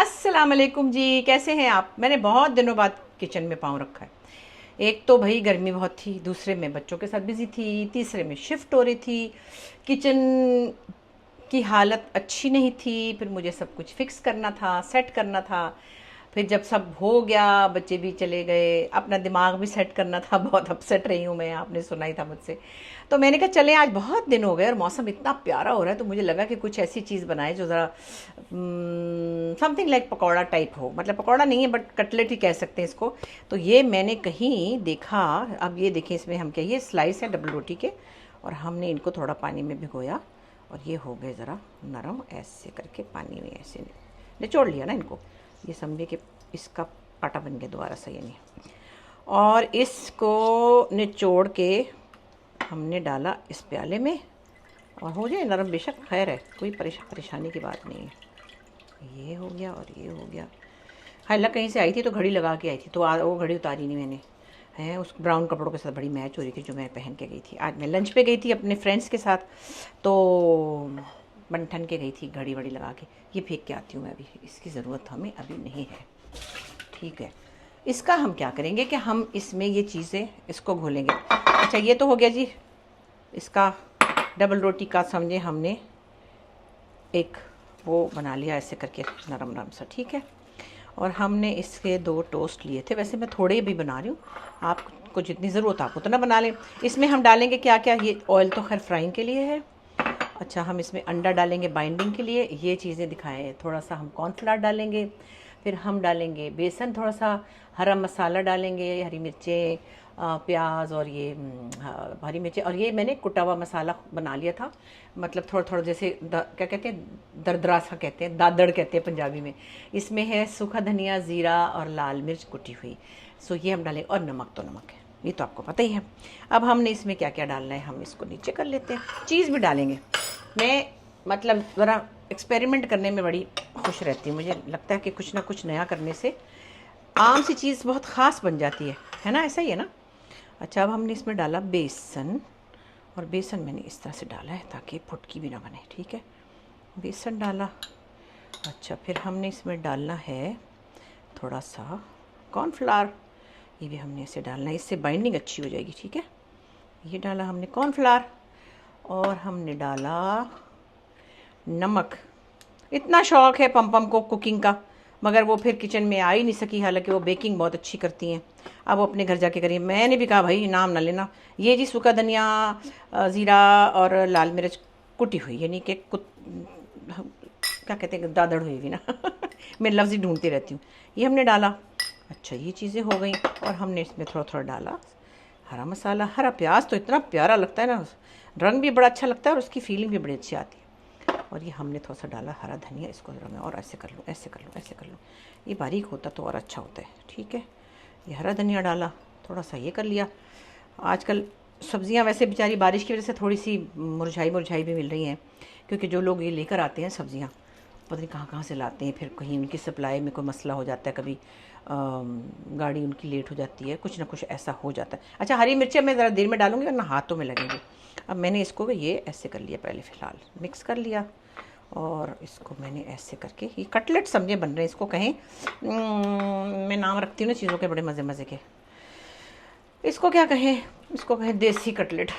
अस्सलाम वालेकुम जी, कैसे हैं आप। मैंने बहुत दिनों बाद किचन में पाँव रखा है। एक तो भाई गर्मी बहुत थी, दूसरे में बच्चों के साथ बिजी थी, तीसरे में शिफ्ट हो रही थी। किचन की हालत अच्छी नहीं थी, फिर मुझे सब कुछ फिक्स करना था, सेट करना था। फिर जब सब हो गया, बच्चे भी चले गए, अपना दिमाग भी सेट करना था। बहुत अपसेट रही हूँ मैं, आपने सुना ही था मुझसे। तो मैंने कहा चले, आज बहुत दिन हो गए और मौसम इतना प्यारा हो रहा है, तो मुझे लगा कि कुछ ऐसी चीज़ बनाए जो ज़रा समथिंग लाइक पकौड़ा टाइप हो। मतलब पकौड़ा नहीं है बट कटलेट ही कह सकते हैं इसको। तो ये मैंने कहीं देखा। अब ये देखें, इसमें हम क्या, ये स्लाइस है डबल रोटी के, और हमने इनको थोड़ा पानी में भिगोया और ये हो गए ज़रा नरम। ऐसे करके पानी में ऐसे निचोड़ लिया ना इनको, ये समझिए कि इसका आटा बन गया दोबारा से, ये नहीं। और इसको निचोड़ के हमने डाला इस प्याले में, और हो जाए नरम बेशक, खैर है, कोई परेशानी की बात नहीं है। ये हो गया और ये हो गया। हालांकि कहीं से आई थी तो घड़ी लगा के आई थी, तो वो घड़ी उतारी नहीं मैंने, है उस ब्राउन कपड़ों के साथ बड़ी मैच हो रही थी जो मैं पहन के गई थी। आज मैं लंच पे गई थी अपने फ्रेंड्स के साथ, तो बन के गई थी घड़ी वड़ी लगा के। ये फेंक के आती हूँ मैं, अभी इसकी ज़रूरत हमें अभी नहीं है। ठीक है, इसका हम क्या करेंगे कि हम इसमें ये चीज़ें इसको घोलेंगे। अच्छा, ये तो हो गया जी इसका डबल रोटी का, समझे हमने एक वो बना लिया ऐसे करके नरम नरम सा। ठीक है, और हमने इसके 2 टोस्ट लिए थे। वैसे मैं थोड़े भी बना रही हूँ, आपको जितनी ज़रूरत आप उतना बना लें। इसमें हम डालेंगे क्या क्या, ये ऑयल तो खैर फ्राइंग के लिए है। अच्छा, हम इसमें अंडा डालेंगे बाइंडिंग के लिए, ये चीज़ें दिखाएं। थोड़ा सा हम कॉर्नफ्लावर डालेंगे, फिर हम डालेंगे बेसन, थोड़ा सा हरा मसाला डालेंगे, हरी मिर्चें, प्याज, और ये हरी मिर्चें, और ये मैंने कुटा हुआ मसाला बना लिया था। मतलब थोड़ा थोड़ा जैसे क्या कहते हैं, दरदरा सा कहते हैं, दादड़ कहते हैं पंजाबी में। इसमें है सूखा धनिया, ज़ीरा और लाल मिर्च कुटी हुई। सो ये हम डालेंगे, और नमक तो नमक है, ये तो आपको पता ही है। अब हमने इसमें क्या क्या डालना है, हम इसको नीचे कर लेते हैं। चीज़ भी डालेंगे। मैं मतलब ज़रा एक्सपेरिमेंट करने में बड़ी खुश रहती हूँ। मुझे लगता है कि कुछ ना कुछ नया करने से आम सी चीज़ बहुत ख़ास बन जाती है ना, ऐसा ही है ना। अच्छा, अब हमने इसमें डाला बेसन, और बेसन मैंने इस तरह से डाला है ताकि फुटकी भी ना बने। ठीक है, बेसन डाला। अच्छा, फिर हमने इसमें डालना है थोड़ा सा कॉर्नफ्लावर, ये भी हमने ऐसे डालना है, इससे बाइंडिंग अच्छी हो जाएगी। ठीक है, ये डाला हमने कॉर्नफ्लावर, और हमने डाला नमक। इतना शौक़ है पम को कुकिंग का, मगर वो फिर किचन में आ ही नहीं सकी। हालांकि वो बेकिंग बहुत अच्छी करती हैं। अब वो अपने घर जाके करिए। मैंने भी कहा भाई नाम ना लेना। ये जी सूखा धनिया, ज़ीरा और लाल मिर्च कुटी हुई, यानी कि क्या कहते हैं, दादड़ हुई भी ना मैं लफ्ज़ ही ढूंढती रहती हूँ। ये हमने डाला। अच्छा, ये चीज़ें हो गई, और हमने इसमें थोड़ा थोड़ा डाला हरा मसाला। हरा प्याज तो इतना प्यारा लगता है ना, रंग भी बड़ा अच्छा लगता है और उसकी फीलिंग भी बड़ी अच्छी आती है। और ये हमने थोड़ा सा डाला हरा धनिया, इसको ज़रा मैं और ऐसे कर लूँ, ऐसे कर लूँ, ऐसे कर लूँ। ये बारीक होता तो और अच्छा होता है। ठीक है, ये हरा धनिया डाला, थोड़ा सा ये कर लिया। आजकल सब्ज़ियाँ वैसे बेचारी बारिश की वजह से थोड़ी सी मुरझाई भी मिल रही हैं, क्योंकि जो लोग ये लेकर आते हैं सब्ज़ियाँ, पता नहीं कहाँ कहाँ से लाते हैं। फिर कहीं उनकी सप्लाई में कोई मसला हो जाता है, कभी गाड़ी उनकी लेट हो जाती है, कुछ ना कुछ ऐसा हो जाता है। अच्छा, हरी मिर्चें मैं ज़रा देर में डालूँगी वरना हाथों में लगेंगे। अब मैंने इसको ये ऐसे कर लिया, पहले फ़िलहाल मिक्स कर लिया, और इसको मैंने ऐसे करके, ये कटलेट समझे बन रहे हैं, इसको कहें मैं नाम रखती हूँ ना चीज़ों के बड़े मज़े मज़े के। इसको क्या कहें, इसको कहें देसी कटलेट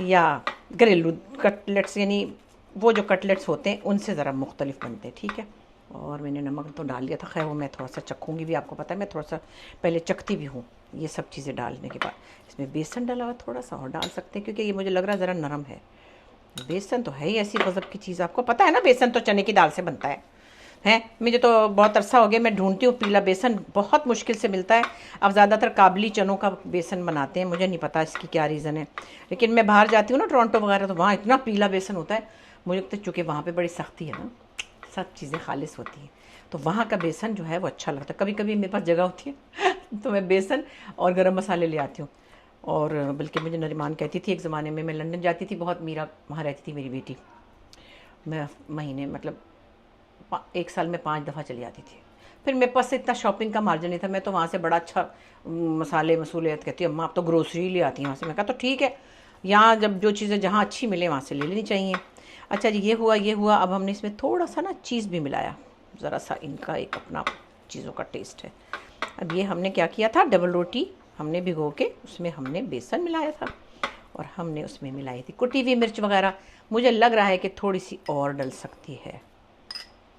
या घरेलू कटलेट्स, यानी वो जो कटलेट्स होते हैं उनसे ज़रा मुख्तलिफ बनते हैं। ठीक है, और मैंने नमक तो डाल दिया था, खैर वो मैं थोड़ा सा चखूँगी भी, आपको पता है मैं थोड़ा सा पहले चखती भी हूँ। ये सब चीज़ें डालने के बाद इसमें बेसन डाला हुआ, थोड़ा सा और डाल सकते हैं, क्योंकि ये मुझे लग रहा है ज़रा नरम है। बेसन तो है ही ऐसी गज़ब की चीज़, आपको पता है ना, बेसन तो चने की दाल से बनता है। मुझे तो बहुत अरसा हो गया मैं ढूंढती हूँ, पीला बेसन बहुत मुश्किल से मिलता है। अब ज़्यादातर काबली चनों का बेसन बनाते हैं, मुझे नहीं पता इसकी क्या रीज़न है। लेकिन मैं बाहर जाती हूँ ना, टोरंटो वगैरह, तो वहाँ इतना पीला बेसन होता है। मुझे लगता है चूँकि वहाँ पे बड़ी सख्ती है ना, सब चीज़ें खालिस होती हैं, तो वहाँ का बेसन जो है वो अच्छा लगता है। कभी कभी मेरे पास जगह होती है तो मैं बेसन और गरम मसाले ले आती हूँ। और बल्कि मुझे नरीमान कहती थी, एक ज़माने में मैं लंदन जाती थी बहुत, मीरा वहाँ रहती थी मेरी बेटी, मैं महीने मतलब 1 साल में 5 दफ़ा चली जाती थी। फिर मेरे पास इतना शॉपिंग का मार्जिन नहीं था, मैं तो वहाँ से बड़ा अच्छा मसाले मसूले कहती हूँ, अम्मा आप तो ग्रोसरी ले आती हैं वहाँ से। मैं कहा तो ठीक है, यहाँ जब जो चीज़ें जहाँ अच्छी मिले वहाँ से ले लेनी चाहिए। अच्छा जी, ये हुआ। अब हमने इसमें थोड़ा सा ना चीज़ भी मिलाया, ज़रा सा इनका एक अपना चीज़ों का टेस्ट है। अब ये हमने क्या किया था, डबल रोटी हमने भिगो के उसमें हमने बेसन मिलाया था और हमने उसमें मिलाई थी कुटी हुई मिर्च वगैरह। मुझे लग रहा है कि थोड़ी सी और डल सकती है,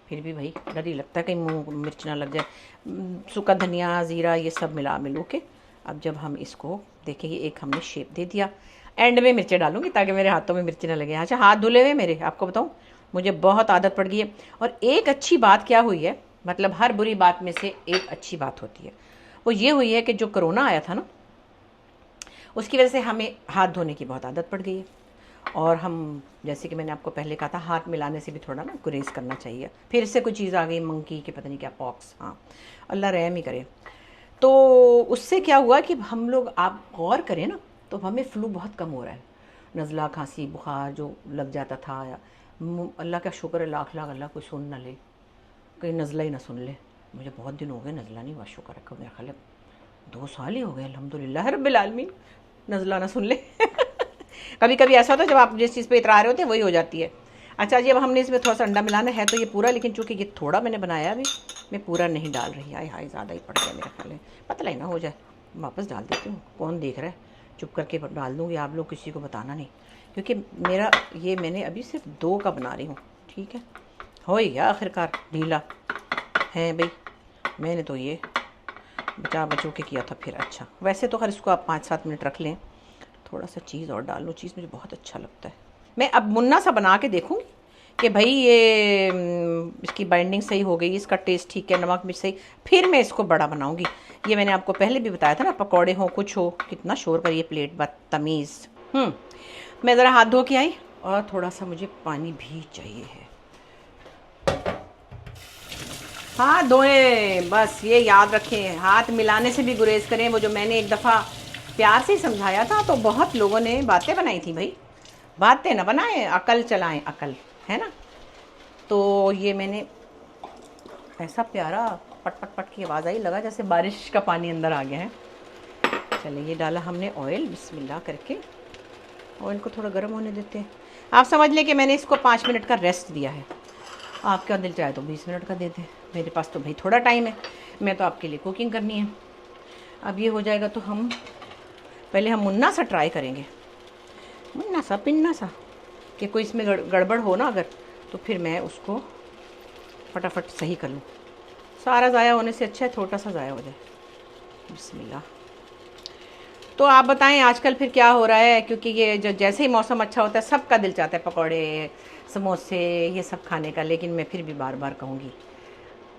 फिर भी भाई डर ही लगता है कहीं मुँह मिर्च ना लग जाए। सूखा धनिया, ज़ीरा, ये सब मिलू के अब जब हम इसको देखेंगे, एक हमने शेप दे दिया। एंड में मिर्चें डालूंगी ताकि मेरे हाथों में मिर्ची ना लगे। अच्छा, हाथ धुले हुए मेरे, आपको बताऊँ मुझे बहुत आदत पड़ गई है। और एक अच्छी बात क्या हुई है, मतलब हर बुरी बात में से एक अच्छी बात होती है, वो ये हुई है कि जो कोरोना आया था ना, उसकी वजह से हमें हाथ धोने की बहुत आदत पड़ गई है। और हम, जैसे कि मैंने आपको पहले कहा था, हाथ मिलाने से भी थोड़ा ना गुरेज करना चाहिए। फिर से कोई चीज़ आ गई मंकी के, पता नहीं क्या, पॉक्स, हाँ अल्लाह रहम ही करे। तो उससे क्या हुआ कि हम लोग, आप गौर करें ना, तो हमें फ्लू बहुत कम हो रहा है। नज़ला, खांसी, बुखार जो लग जाता था, या अल्लाह का शुक्र है, लाख लाख अल्लाह कोई सुन ना ले, कहीं नज़ला ही ना सुन ले। मुझे बहुत दिन हो गए नज़ला नहीं हुआ, शुक्र है, मेरा ख्याल 2 साल ही हो गए अल्हम्दुलिल्लाह रब्बिल आलमीन, नज़ला ना सुन ले। कभी कभी ऐसा होता है जब आप जिस चीज़ पे इतरा रहे होते हैं वही हो जाती है। अच्छा जी, अब हमने इसमें थोड़ा सा अंडा मिलाना है, तो ये पूरा, लेकिन चूँकि ये थोड़ा मैंने बनाया अभी, मैं पूरा नहीं डाल रही। हाय हाय, ज़्यादा ही पड़ गया मेरा ख्याल है, पतला ही ना हो जाए। वापस डाल देती हूँ, कौन देख रहा है, चुप करके डाल दूँगी, आप लोग किसी को बताना नहीं, क्योंकि मेरा ये, मैंने अभी सिर्फ 2 का बना रही हूँ, ठीक है। हो ही गया आखिरकार, ढीला है भाई, मैंने तो ये बचों के किया था फिर। अच्छा, वैसे तो खैर इसको आप 5-7 मिनट रख लें। थोड़ा सा चीज़ और डाल लो, चीज़ मुझे बहुत अच्छा लगता है। मैं अब मुन्ना सा बना के देखूँगी कि भाई ये इसकी बाइंडिंग सही हो गई, इसका टेस्ट ठीक है, नमक मिर्च सही, फिर मैं इसको बड़ा बनाऊँगी। ये मैंने आपको पहले भी बताया था ना, पकौड़े हो कुछ हो, कितना शोर करिए प्लेट, बदतमीज़। मैं ज़रा हाथ धो के आई और थोड़ा सा मुझे पानी भी चाहिए है। हाथ धोए, बस ये याद रखें, हाथ मिलाने से भी गुरेज करें। वो जो मैंने एक दफ़ा प्यार से समझाया था, तो बहुत लोगों ने बातें बनाई थी भाई, बातें ना बनाएं, अकल चलाएं, अकल है ना। तो ये मैंने ऐसा प्यारा पट पट पट की आवाज़ आई, लगा जैसे बारिश का पानी अंदर आ गया है। चलिए, ये डाला हमने ऑयल, बिस्मिल्लाह करके ऑयल को थोड़ा गर्म होने देते हैं। आप समझ लें कि मैंने इसको 5 मिनट का रेस्ट दिया है। आपका दिल चाहे तो 20 मिनट का दे दें, मेरे पास तो भाई थोड़ा टाइम है, मैं तो आपके लिए कुकिंग करनी है। अब ये हो जाएगा तो हम पहले मुन्ना सा ट्राई करेंगे, मुन्ना सा पिन्ना सा, कि कोई इसमें गड़बड़ हो ना अगर, तो फिर मैं उसको फटाफट सही कर लूँ। सारा ज़ाया होने से अच्छा है छोटा सा ज़ाया हो जाए। बिस्मिल्लाह। तो आप बताएं आजकल फिर क्या हो रहा है, क्योंकि ये जो जैसे ही मौसम अच्छा होता है सबका दिल चाहता है पकौड़े, समोसे, ये सब खाने का। लेकिन मैं फिर भी बार बार कहूँगी,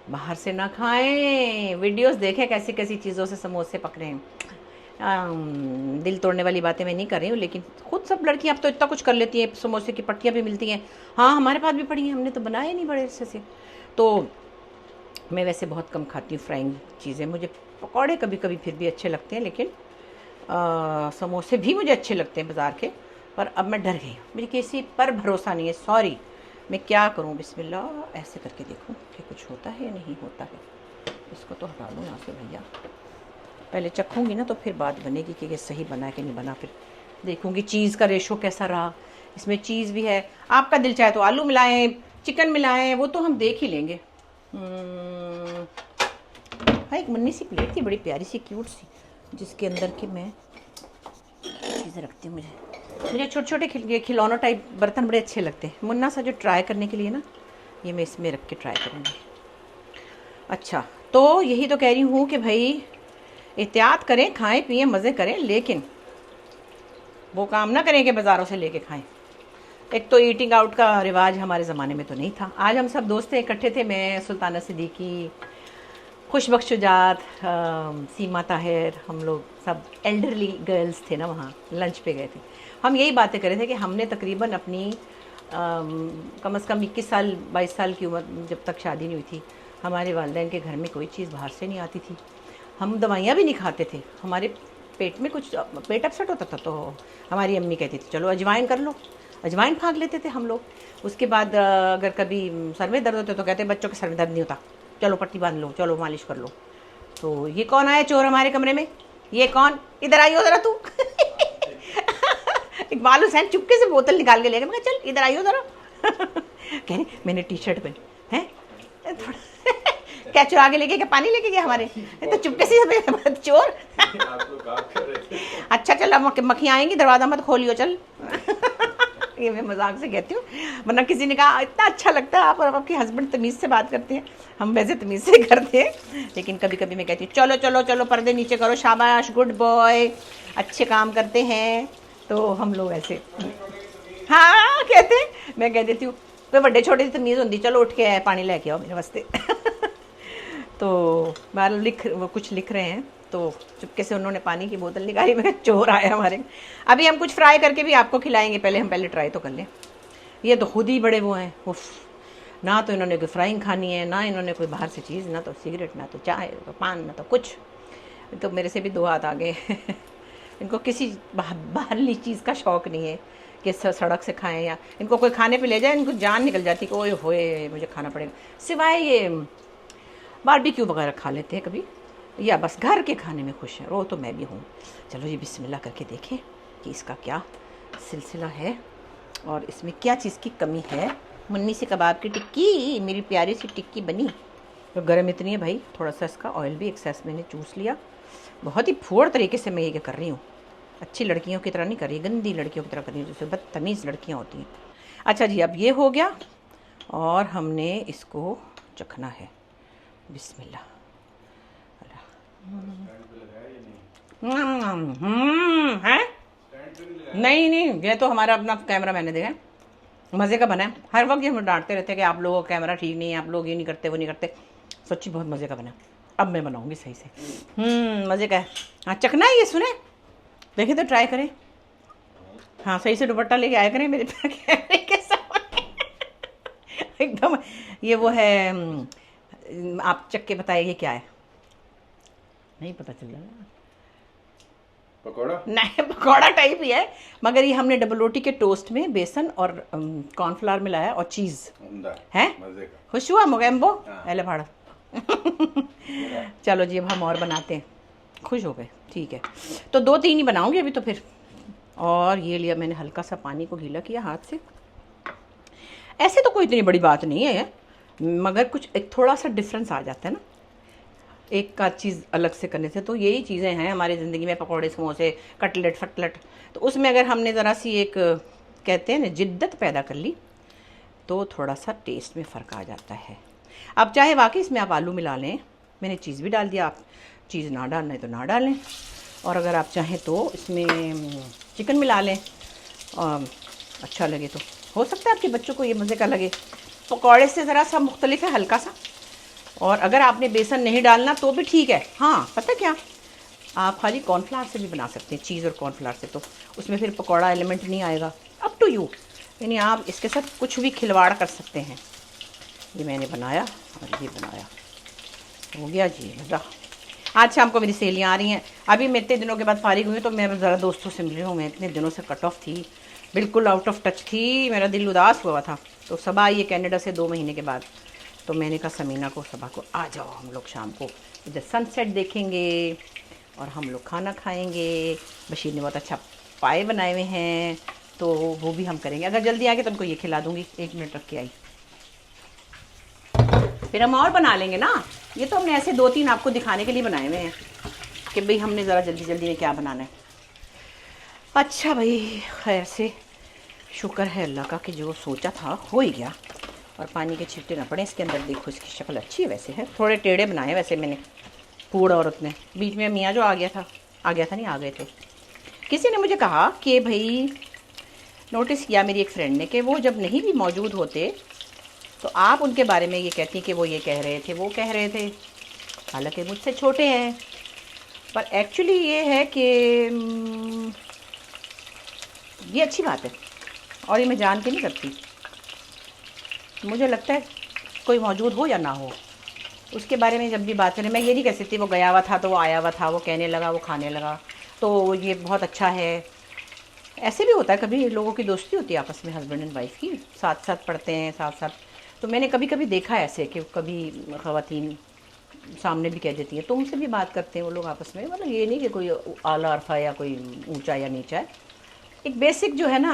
बाहर से ना खाएं, वीडियोस देखें कैसी कैसी चीज़ों से समोसे पक रहे हैं। दिल तोड़ने वाली बातें मैं नहीं कर रही हूँ, लेकिन खुद सब लड़कियाँ अब तो इतना कुछ कर लेती हैं, समोसे की पट्टियाँ भी मिलती हैं। हाँ, हमारे पास भी पड़ी हैं, हमने तो बनाए नहीं बड़े अच्छे से। तो मैं वैसे बहुत कम खाती हूँ फ्राइंग चीज़ें, मुझे पकौड़े कभी कभी फिर भी अच्छे लगते हैं, लेकिन समोसे भी मुझे अच्छे लगते हैं बाज़ार के। पर अब मैं डर गई, मुझे किसी पर भरोसा नहीं है, सॉरी। मैं क्या करूँ, बिस्मिल्लाह ऐसे करके देखूँ कि कुछ होता है या नहीं होता है। इसको तो हटा दूँ यहाँ से भैया, पहले चखूँगी ना तो फिर बात बनेगी कि ये सही बना है कि नहीं बना। फिर देखूँगी चीज़ का रेशो कैसा रहा, इसमें चीज़ भी है। आपका दिल चाहे तो आलू मिलाएं, चिकन मिलाएं, वो तो हम देख ही लेंगे। हाँ, एक मुन्नी सी प्लेट थी, बड़ी प्यारी सी क्यूट सी, जिसके अंदर के मैं चीज़ें रखती हूँ। मुझे छोटे छोटे खिलौना टाइप बर्तन बड़े अच्छे लगते हैं। मुन्ना सा जो ट्राई करने के लिए ना, ये मैं इसमें रख के ट्राई करूँगी। अच्छा, तो यही तो कह रही हूँ कि भाई एहतियात करें, खाएं पिएं, मज़े करें, लेकिन वो काम ना करें कि बाज़ारों से लेके खाएं। एक तो ईटिंग आउट का रिवाज हमारे ज़माने में तो नहीं था। आज हम सब दोस्त इकट्ठे थे, मैं, सुल्ताना सिद्दीकी, खुशबख्श शुजात, सीमा ताहिर, हम लोग सब एल्डरली गर्ल्स थे ना, वहाँ लंच पे गए थे। हम यही बातें कर रहे थे कि हमने तकरीबन अपनी कम से कम 21 साल 22 साल की उम्र, जब तक शादी नहीं हुई थी, हमारे वालिदैन के घर में कोई चीज़ बाहर से नहीं आती थी। हम दवाइयाँ भी नहीं खाते थे। हमारे पेट में कुछ पेट अपसेट होता था तो हमारी अम्मी कहती थी चलो अजवाइन कर लो, अजवाइन फाँक लेते थे हम लोग। उसके बाद अगर कभी सर में दर्द होता तो कहते बच्चों के सर में दर्द नहीं होता, चलो पट्टी बांध लो, चलो मालिश कर लो। तो ये कौन आया चोर हमारे कमरे में, ये कौन, इधर आई हो ज़रा तू। इकबाल हुसैन चुपके से बोतल निकाल के ले गए, मैं चल इधर आई हो ज़रा। कह रहे मैंने टी शर्ट पहनी है, थोड़ा क्या चुरा के लेके क्या पानी लेके गया हमारे? ये तो चुपके से चोर। आप लोग काम कर रहे थे। अच्छा चल, मक्खियाँ आएंगी, दरवाज़ा मत खोलियो चल। ये मैं मजाक से कहती हूँ, वरना किसी ने कहा इतना अच्छा लगता है आप और आपके हस्बैंड तमीज़ से बात करते हैं। हम वैसे तमीज़ से करते हैं, लेकिन कभी कभी मैं कहती हूँ चलो चलो चलो पर्दे नीचे करो, शाबाश, गुड बॉय, अच्छे काम करते हैं। तो हम लोग ऐसे हाँ कहते हैं। मैं कह देती हूँ कोई बड़े छोटे की तमीज़ होती, चलो उठ के पानी लेके आओ मेरे वास्ते। तो बाल वो कुछ लिख रहे हैं, तो चुपके से उन्होंने पानी की बोतल निकाली, मैं चोर आया हमारे। अभी हम कुछ फ्राई करके भी आपको खिलाएंगे, पहले ट्राई तो कर लें। ये तो खुद ही बड़े वो हैं, उफ, ना तो इन्होंने कोई फ्राइंग खानी है, ना इन्होंने कोई बाहर से चीज़, ना तो सिगरेट, ना तो चाय, ना तो पान, ना तो कुछ। तो मेरे से भी 2 हाथ आगे। इनको किसी बाहरली चीज़ का शौक़ नहीं है कि सड़क से खाएं, या इनको कोई खाने पे ले जाए इनको जान निकल जाती कि ओए होए मुझे खाना पड़ेगा। सिवाय ये बारबेक्यू वगैरह खा लेते हैं कभी, या बस घर के खाने में खुश हैं। वो तो मैं भी हूँ। चलो ये बिस्मिल्लाह करके देखें कि इसका क्या सिलसिला है और इसमें क्या चीज़ की कमी है। मुन्नी से कबाब की टिक्की, मेरी प्यारी सी टिक्की बनी। तो गर्म इतनी है भाई, थोड़ा सा इसका ऑयल भी एक्सेस मैंने चूस लिया। बहुत ही फूड़ तरीके से मैं ये कर रही हूँ, अच्छी लड़कियों की तरह नहीं कर रही, गंदी लड़कियों की तरह कर रही हूँ, जैसे बदतमीज़ लड़कियाँ होती हैं। अच्छा जी, अब ये हो गया और हमने इसको चखना है। बिस्मिल्लाह। है नहीं नहीं, ये तो हमारा अपना कैमरा मैंने देखा, मज़े का बना है। हर वक्त ये हम डांटते रहते हैं कि आप लोगों का कैमरा ठीक नहीं है, आप लोग ये नहीं करते, वो नहीं करते। सच्ची बहुत मज़े का बना। अब मैं बनाऊंगी सही से। मज़े का है। हाँ चखना है ये, सुने देखे तो ट्राई करें। हाँ सही से दुपट्टा लेके आया करें मेरे कैमरे के सामने। एकदम ये वो है। आप चख के बताइए क्या है। नहीं पता चल रहा। पकौड़ा नहीं, पकौड़ा टाइप ही है, मगर ये हमने डबल रोटी के टोस्ट में बेसन और कॉर्नफ्लावर मिलाया और चीज़ है। खुश हुआ मोगेम्बो? एले भाड़ा। चलो जी अब हम और बनाते हैं। खुश हो गए, ठीक है। तो 2-3 ही बनाऊंगी अभी तो फिर। और ये लिया मैंने, हल्का सा पानी को गीला किया हाथ से। ऐसे तो कोई इतनी बड़ी बात नहीं है, मगर कुछ एक थोड़ा सा डिफरेंस आ जाता है ना एक का चीज़ अलग से करने से। तो यही चीज़ें हैं हमारी ज़िंदगी में, पकौड़े, समोसे, कटलेट, फटलेट। तो उसमें अगर हमने ज़रा सी एक कहते हैं ना जिद्दत पैदा कर ली तो थोड़ा सा टेस्ट में फ़र्क आ जाता है। अब चाहे वाकई इसमें आप आलू मिला लें, मैंने चीज़ भी डाल दिया, आप चीज़ ना डालना है तो ना डालें। और अगर आप चाहें तो इसमें चिकन मिला लें, अच्छा लगे तो हो सकता है आपके बच्चों को ये मज़े का लगे। पकौड़े से ज़रा सा मुख्तलिफ है, हल्का सा। और अगर आपने बेसन नहीं डालना तो भी ठीक है। हाँ पता क्या, आप खाली कॉर्नफ्लावर से भी बना सकते हैं, चीज़ और कॉर्नफ्लावर से, तो उसमें फिर पकौड़ा एलिमेंट नहीं आएगा। अप टू यू, यानी आप इसके साथ कुछ भी खिलवाड़ कर सकते हैं। ये मैंने बनाया और ये बनाया, हो गया जी मज़ा। आज शाम को मेरी सहेलियाँ आ रही हैं। अभी मैं इतने दिनों के बाद फारिग हुई तो मैं ज़रा दोस्तों से मिल रही हूँ। मैं इतने दिनों से कट ऑफ थी, बिल्कुल आउट ऑफ टच थी, मेरा दिल उदास हुआ था। तो सबा आई है कनाडा से 2 महीने के बाद। तो मैंने कहा समीना को, सबा को, आ जाओ हम लोग शाम को इधर सनसेट देखेंगे और हम लोग खाना खाएंगे। बशीर ने बहुत अच्छा पाए बनाए हुए हैं तो वो भी हम करेंगे। अगर जल्दी आ गए तो उनको ये खिला दूँगी। 1 मिनट रख के आई, फिर हम और बना लेंगे ना। ये तो हमने ऐसे 2-3 आपको दिखाने के लिए बनाए हुए हैं कि भाई हमने ज़रा जल्दी जल्दी में क्या बनाना है। अच्छा भाई, खैर से शुक्र है अल्लाह का कि जो सोचा था हो ही गया और पानी के छिट्टे ना पड़े इसके अंदर। देखो इसकी शक्ल अच्छी है, वैसे है, थोड़े टेढ़े बनाए वैसे मैंने। पूड़ औरत ने बीच में मियाँ जो आ गया था नहीं, आ गए थे। किसी ने मुझे कहा कि भाई नोटिस किया मेरी एक फ्रेंड ने कि वो जब नहीं भी मौजूद होते तो आप उनके बारे में ये कहती कि वो ये कह रहे थे, वो कह रहे थे, हालांकि मुझसे छोटे हैं। पर एक्चुअली ये है कि ये अच्छी बात है और ये मैं जान के नहीं करती। मुझे लगता है कोई मौजूद हो या ना हो, उसके बारे में जब भी बात करें, मैं ये नहीं कह सकती वो गया हुआ था तो वो आया हुआ था, वो कहने लगा, वो खाने लगा तो ये बहुत अच्छा है। ऐसे भी होता है, कभी लोगों की दोस्ती होती है आपस में, हस्बैंड एंड वाइफ की, साथ साथ पढ़ते हैं साथ साथ। तो मैंने कभी कभी देखा है ऐसे कि कभी ख़वातीन सामने भी कह देती हैं, तुमसे भी बात करते हैं वो लोग आपस में। मतलब ये नहीं कि कोई आला अरफा या कोई ऊंचा या नीचा है, एक बेसिक जो है ना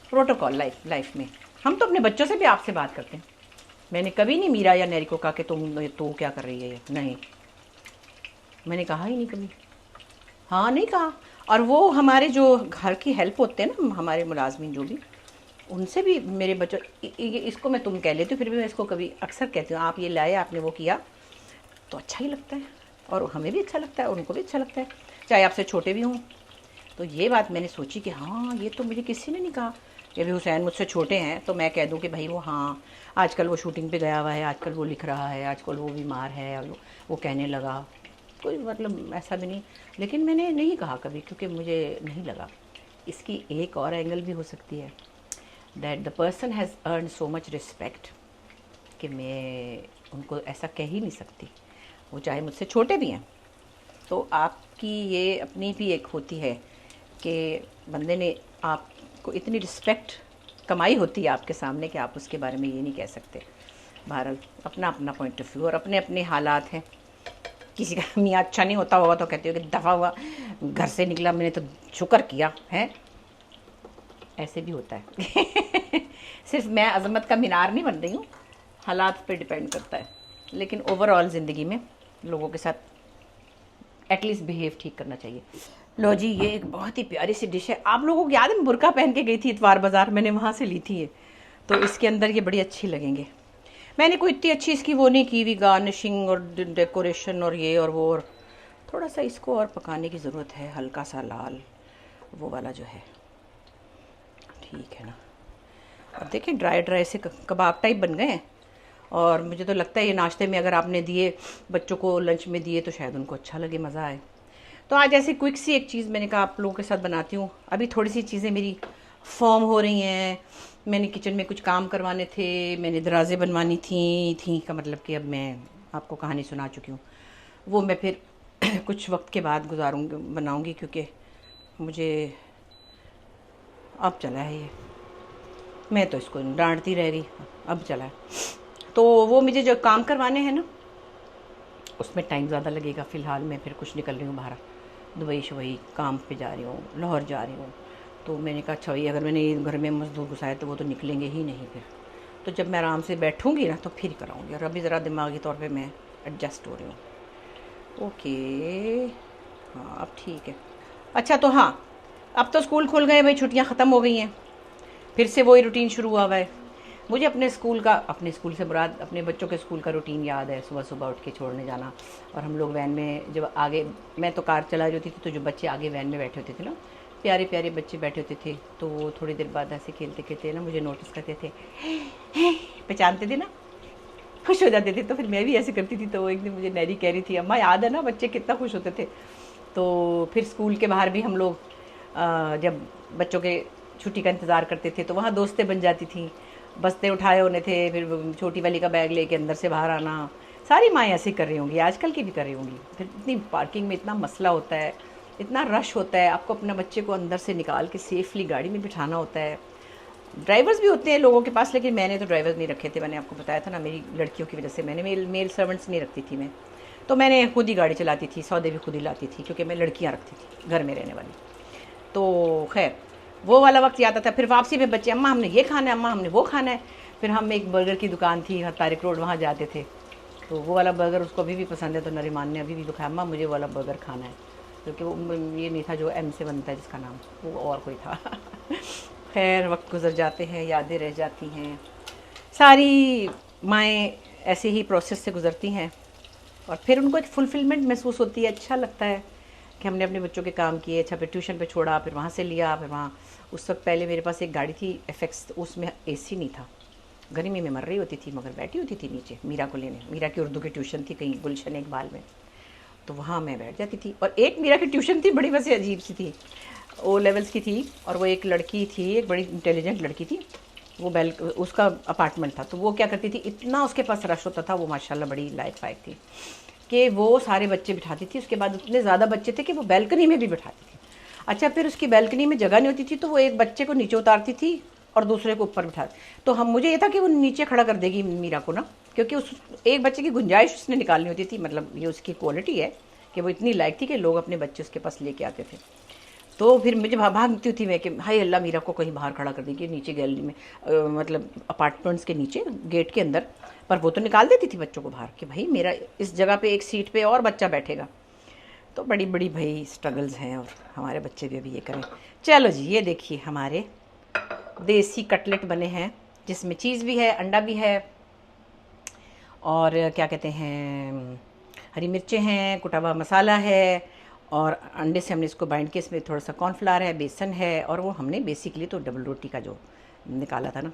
प्रोटोकॉल लाइफ में। हम तो अपने बच्चों से भी आपसे बात करते हैं, मैंने कभी नहीं मीरा या नैरी को कहा कि तुम तो क्या कर रही है ये, नहीं, मैंने कहा ही नहीं कभी, हाँ नहीं कहा। और वो हमारे जो घर की हेल्प होते हैं ना, हमारे मुलाजमीन जो भी, उनसे भी मेरे बच्चों, इसको मैं तुम कह लेती हूँ, फिर भी मैं इसको कभी अक्सर कहती हूँ, आप ये लाए, आपने वो किया, तो अच्छा ही लगता है, और हमें भी अच्छा लगता है, उनको भी अच्छा लगता है, चाहे आपसे छोटे भी हों। तो ये बात मैंने सोची कि हाँ, ये तो मुझे किसी ने नहीं कहा कि अभी हुसैन मुझसे छोटे हैं तो मैं कह दूँ कि भाई वो, हाँ आजकल वो शूटिंग पे गया हुआ है, आजकल वो लिख रहा है, आजकल वो बीमार है, और वो कहने लगा, कोई मतलब ऐसा भी नहीं। लेकिन मैंने नहीं कहा कभी, क्योंकि मुझे नहीं लगा। इसकी एक और एंगल भी हो सकती है, that the person has earn so much respect, कि मैं उनको ऐसा कह ही नहीं सकती, वो चाहे मुझसे छोटे भी हैं। तो आपकी ये अपनी भी एक होती है कि बंदे ने आपको इतनी रिस्पेक्ट कमाई होती है आपके सामने कि आप उसके बारे में ये नहीं कह सकते। बहरहाल अपना अपना पॉइंट ऑफ व्यू और अपने अपने हालात हैं। किसी का मियाँ अच्छा नहीं होता होगा तो कहते हो कि दफ़ा हुआ, घर से निकला मैंने तो शुक्र किया है, ऐसे भी होता है। सिर्फ मैं अज़मत का मीनार नहीं बन रही हूँ, हालात पे डिपेंड करता है। लेकिन ओवरऑल ज़िंदगी में लोगों के साथ एटलीस्ट बिहेव ठीक करना चाहिए। लो जी, ये एक बहुत ही प्यारी सी डिश है। आप लोगों को याद है मैं बुर्का पहन के गई थी इतवार बाज़ार, मैंने वहाँ से ली थी ये, तो इसके अंदर ये बड़ी अच्छी लगेंगे। मैंने कोई इतनी अच्छी इसकी वो नहीं की हुई गार्निशिंग और डेकोरेशन और ये और वो, और थोड़ा सा इसको और पकाने की ज़रूरत है, हल्का सा लाल वो वाला जो है, ठीक है ना। और देखिए ड्राई ड्राई से कबाब टाइप बन गए हैं, और मुझे तो लगता है ये नाश्ते में अगर आपने दिए, बच्चों को लंच में दिए, तो शायद उनको अच्छा लगे, मज़ा आए। तो आज ऐसी क्विक सी एक चीज़ मैंने कहा आप लोगों के साथ बनाती हूँ। अभी थोड़ी सी चीज़ें मेरी फॉर्म हो रही हैं, मैंने किचन में कुछ काम करवाने थे, मैंने दराज़े बनवानी थी का मतलब कि अब मैं आपको कहानी सुना चुकी हूँ, वो मैं फिर कुछ वक्त के बाद बनाऊँगी, क्योंकि मुझे अब चला है ये, मैं तो इसको डांटती रह गई, अब चला है। तो वो मुझे जो काम करवाने हैं ना, उसमें टाइम ज़्यादा लगेगा। फ़िलहाल मैं फिर कुछ निकल रही हूँ बाहर, दुबई शुबई काम पे जा रही हूँ, लाहौर जा रही हूँ। तो मैंने कहा अच्छा भाई, अगर मैंने घर में मजदूर घुसाए तो वो तो निकलेंगे ही नहीं फिर, तो जब मैं आराम से बैठूँगी ना तो फिर कराऊँगी। और अभी ज़रा दिमागी तौर पे मैं एडजस्ट हो रही हूँ। ओके, हाँ अब ठीक है। अच्छा तो हाँ, अब तो स्कूल खुल गए भाई, छुट्टियाँ ख़त्म हो गई हैं, फिर से वही रूटीन शुरू हुआ है। मुझे अपने स्कूल से मुराद अपने बच्चों के स्कूल का रूटीन याद है, सुबह सुबह उठ के छोड़ने जाना, और हम लोग वैन में जब आगे, मैं तो कार चला रही होती थी, तो जो बच्चे आगे वैन में बैठे होते थे ना, प्यारे प्यारे बच्चे बैठे होते थे, तो वो थोड़ी देर बाद ऐसे खेलते खेलते ना मुझे नोटिस करते थे, पहचानते थे ना, खुश हो जाते थे। तो फिर मैं भी ऐसे करती थी। तो एक दिन मुझे नैरी कह रही थी, अम्मा याद है ना बच्चे कितना खुश होते थे। तो फिर स्कूल के बाहर भी हम लोग जब बच्चों के छुट्टी का इंतज़ार करते थे तो वहाँ दोस्तें बन जाती थी, बस्ते उठाए होने थे, फिर छोटी वाली का बैग लेके अंदर से बाहर आना। सारी माएँ ऐसे कर रही होंगी, आजकल की भी कर रही होंगी। फिर इतनी पार्किंग में इतना मसला होता है, इतना रश होता है, आपको अपना बच्चे को अंदर से निकाल के सेफली गाड़ी में बिठाना होता है। ड्राइवर्स भी होते हैं लोगों के पास, लेकिन मैंने तो ड्राइवर्स नहीं रखे थे। मैंने आपको बताया था ना, मेरी लड़कियों की वजह से मैंने मेल सर्वेंट्स नहीं रखती थी मैं, तो मैंने खुद ही गाड़ी चलाती थी, सौदे भी खुद ही लाती थी, क्योंकि मैं लड़कियाँ रखती थी घर में रहने वाली। तो खैर वो वाला वक्त याद आता। फिर वापसी में बच्चे, अम्मा हमने ये खाना है, अम्मा हमने वो खाना है। फिर हम एक बर्गर की दुकान थी तारिक रोड, वहाँ जाते थे, तो वो वाला बर्गर उसको अभी भी पसंद है। तो नरीमान ने अभी भी दिखाया, अम्मा मुझे वाला बर्गर खाना है, क्योंकि वो ये नहीं था जो एम से बनता है जिसका नाम, वो और कोई था। खैर वक्त गुजर जाते हैं, यादें रह जाती हैं। सारी माएँ ऐसे ही प्रोसेस से गुजरती हैं, और फिर उनको एक फुलफिलमेंट महसूस होती है, अच्छा लगता है कि हमने अपने बच्चों के काम किए। अच्छा फिर ट्यूशन पे छोड़ा, फिर वहाँ से लिया, फिर वहाँ उस वक्त पहले मेरे पास एक गाड़ी थी एफएक्स, उसमें एसी नहीं था, गर्मी में मर रही होती थी, मगर बैठी होती थी नीचे मीरा को लेने। मीरा की उर्दू की ट्यूशन थी कहीं गुलशन इकबाल में, तो वहाँ मैं बैठ जाती थी। और एक मीरा की ट्यूशन थी बड़ी वैसे अजीब सी थी, ओ लेवल्स की थी, और वो एक लड़की थी, एक बड़ी इंटेलिजेंट लड़की थी, वो उसका अपार्टमेंट था। तो वो क्या करती थी, इतना उसके पास रश होता था, वो माशाल्लाह बड़ी लायक फायक थी कि वो सारे बच्चे बिठाती थी। उसके बाद उतने ज़्यादा बच्चे थे कि वो बैल्कनी में भी बिठाती थी। अच्छा फिर उसकी बैल्कनी में जगह नहीं होती थी, तो वो एक बच्चे को नीचे उतारती थी और दूसरे को ऊपर बिठाती। तो मुझे ये था कि वो नीचे खड़ा कर देगी मीरा को ना, क्योंकि उस एक बच्चे की गुंजाइश उसने निकालनी होती थी। मतलब ये उसकी क्वालिटी है कि वो इतनी लायक थी कि लोग अपने बच्चे उसके पास लेके आते थे। तो फिर मुझे भागती थी मैं कि हाय अल्लाह मीरा को कहीं बाहर खड़ा कर देगी नीचे गैलरी में, मतलब अपार्टमेंट्स के नीचे गेट के अंदर। पर वो तो निकाल देती थी बच्चों को बाहर कि भाई मेरा इस जगह पे एक सीट पे और बच्चा बैठेगा। तो बड़ी बड़ी भाई स्ट्रगल्स हैं, और हमारे बच्चे भी अभी ये करें। चलो जी, ये देखिए हमारे देसी कटलेट बने हैं, जिसमें चीज़ भी है, अंडा भी है, और क्या कहते हैं, हरी मिर्चें हैं, कुटा हुआ मसाला है, और अंडे से हमने इसको बाइंड किया। इसमें थोड़ा सा कॉर्नफ्लावर है, बेसन है, और वो हमने बेसिकली तो डबल रोटी का जो निकाला था ना,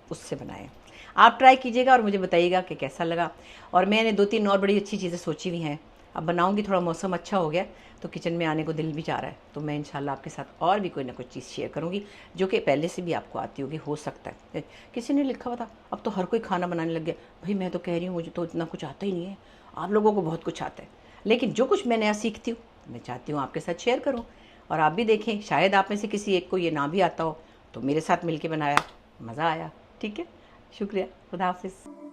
उससे बनाए। आप ट्राई कीजिएगा और मुझे बताइएगा कि कैसा लगा। और मैंने 2-3 और बड़ी अच्छी चीज़ें सोची हुई हैं, अब बनाऊंगी। थोड़ा मौसम अच्छा हो गया तो किचन में आने को दिल भी चाह रहा है, तो मैं इंशाल्लाह आपके साथ और भी कोई ना कोई चीज़ शेयर करूंगी जो कि पहले से भी आपको आती होगी, हो सकता है। किसी ने लिखा हुआ था अब तो हर कोई खाना बनाने लग गया। भाई मैं तो कह रही हूँ मुझे तो इतना कुछ आता ही नहीं है, आप लोगों को बहुत कुछ आता है, लेकिन जो कुछ मैं नया सीखती हूँ मैं चाहती हूँ आपके साथ शेयर करूँ, और आप भी देखें। शायद आप में से किसी एक को ये ना भी आता हो, तो मेरे साथ मिलके बनाया, मज़ा आया। ठीक है, शुक्रिया, खुदा हाफिज़।